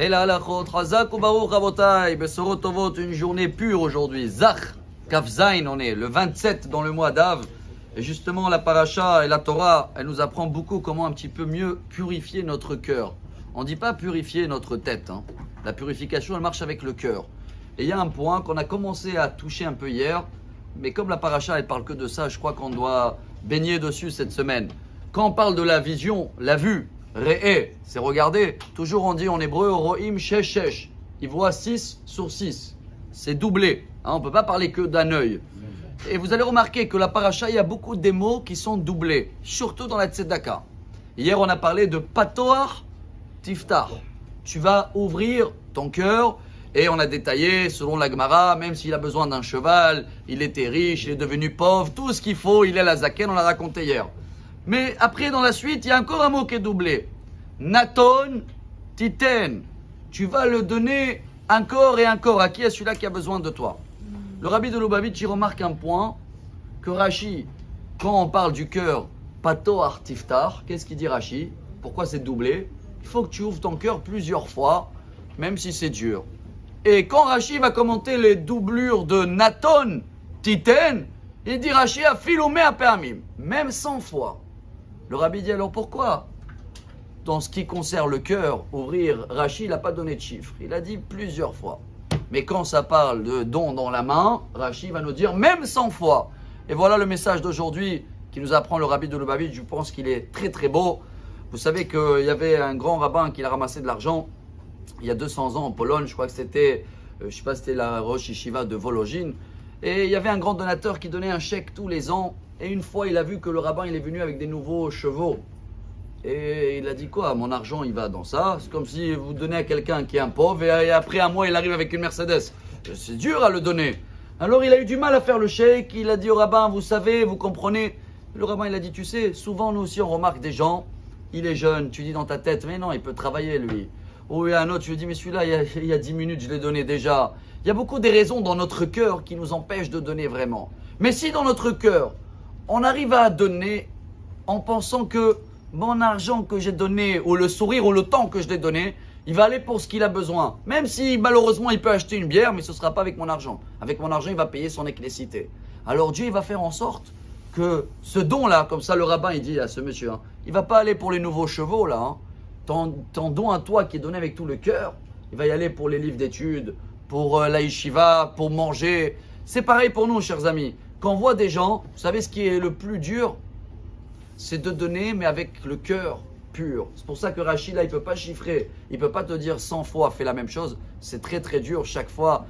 Et là, la Chazak ou Baruch Rabotai, Besorot Tovot, une journée pure aujourd'hui. Zach, Kaf Zain, on est le 27 dans le mois d'Av. Et justement, la paracha et la Torah, elle nous apprend beaucoup comment un petit peu mieux purifier notre cœur. On ne dit pas purifier notre tête. Hein. La purification, elle marche avec le cœur. Et il y a un point qu'on a commencé à toucher un peu hier, mais comme la paracha, elle parle que de ça, je crois qu'on doit baigner dessus cette semaine. Quand on parle de la vision, la vue, Re'e, c'est regarder. Toujours on dit en hébreu, Ro'im shesh shesh. Il voit 6 sur 6. C'est doublé. Hein, on ne peut pas parler que d'un œil. Et vous allez remarquer que la paracha, il y a beaucoup des mots qui sont doublés, surtout dans la tzedaka. Hier, on a parlé de patoar tiftar. Tu vas ouvrir ton cœur et on a détaillé, selon la Gemara, même s'il a besoin d'un cheval, il était riche, il est devenu pauvre, tout ce qu'il faut, il est la zaken, on l'a raconté hier. Mais après, dans la suite, il y a encore un mot qui est doublé. Naton titen. Tu vas le donner encore et encore. À qui est celui-là qui a besoin de toi? Le rabbi de Lubavitch, il remarque un point que Rashi, quand on parle du cœur, pato artiftar, qu'est-ce qu'il dit Rashi? Pourquoi c'est doublé? Il faut que tu ouvres ton cœur plusieurs fois, même si c'est dur. Et quand Rashi va commenter les doublures de Naton titen, il dit Rashi a filomé à permim, même 100 fois. Le rabbi dit alors pourquoi? Dans ce qui concerne le cœur, ouvrir, Rashi n'a pas donné de chiffre. Il a dit plusieurs fois. Mais quand ça parle de don dans la main, Rashi va nous dire même 100 fois. Et voilà le message d'aujourd'hui qui nous apprend le rabbi de Lubavitch. Je pense qu'il est très très beau. Vous savez qu'il y avait un grand rabbin qui a ramassé de l'argent il y a 200 ans en Pologne. Je crois que c'était, c'était la Rosh Yeshiva de Vologine. Et il y avait un grand donateur qui donnait un chèque tous les ans. Et une fois, il a vu que le rabbin il est venu avec des nouveaux chevaux. Et il a dit quoi? Mon argent, il va dans ça. C'est comme si vous donnez à quelqu'un qui est un pauvre et après un mois, il arrive avec une Mercedes. C'est dur à le donner. Alors, il a eu du mal à faire le chèque. Il a dit au rabbin, vous savez, vous comprenez. Le rabbin, il a dit, tu sais, souvent, nous aussi, on remarque des gens. Il est jeune. Tu dis dans ta tête, mais non, il peut travailler, lui. Ou il y a un autre, tu lui dis, mais celui-là, il y a 10 minutes, je l'ai donné déjà. Il y a beaucoup de raisons dans notre cœur qui nous empêchent de donner vraiment. Mais si dans notre cœur, on arrive à donner en pensant que mon argent que j'ai donné, ou le sourire, ou le temps que je l'ai donné, il va aller pour ce qu'il a besoin. Même si malheureusement il peut acheter une bière, mais ce ne sera pas avec mon argent. Avec mon argent, il va payer son éclecité. Alors Dieu, il va faire en sorte que ce don-là, comme ça le rabbin il dit à ce monsieur, hein, il ne va pas aller pour les nouveaux chevaux là. Hein. Ton don à toi qui est donné avec tout le cœur, il va y aller pour les livres d'études, pour la yeshiva, pour manger. C'est pareil pour nous, chers amis. Quand on voit des gens, vous savez ce qui est le plus dur? C'est de donner, mais avec le cœur pur. C'est pour ça que Rachid, là, il ne peut pas chiffrer. Il ne peut pas te dire 100 fois, fais la même chose. C'est très, très dur chaque fois,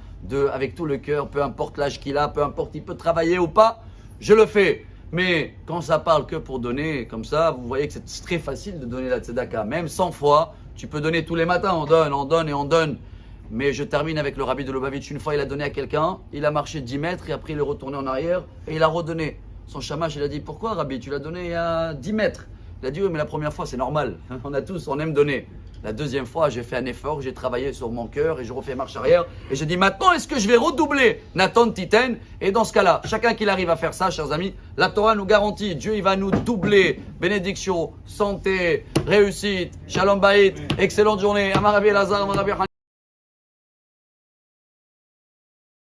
avec tout le cœur, peu importe l'âge qu'il a, peu importe, il peut travailler ou pas, je le fais. Mais quand ça parle que pour donner, comme ça, vous voyez que c'est très facile de donner la tzedaka. Même 100 fois, tu peux donner tous les matins, on donne et on donne. Mais je termine avec le rabbi de Lubavitch. Une fois, il a donné à quelqu'un, il a marché 10 mètres et après, il est retourné en arrière et il a redonné. Son chamash, il a dit, pourquoi Rabbi, tu l'as donné il y a 10 mètres? Il a dit, oui, mais la première fois, c'est normal. On aime donner. La deuxième fois, j'ai fait un effort, j'ai travaillé sur mon cœur et je refais marche arrière. Et j'ai dit, maintenant, est-ce que je vais redoubler Naton Titen? Et dans ce cas-là, chacun qui arrive à faire ça, chers amis, la Torah nous garantit, Dieu, il va nous doubler. Bénédiction, santé, réussite, shalom baït, excellente journée. Amarabi Elazar, Amarabi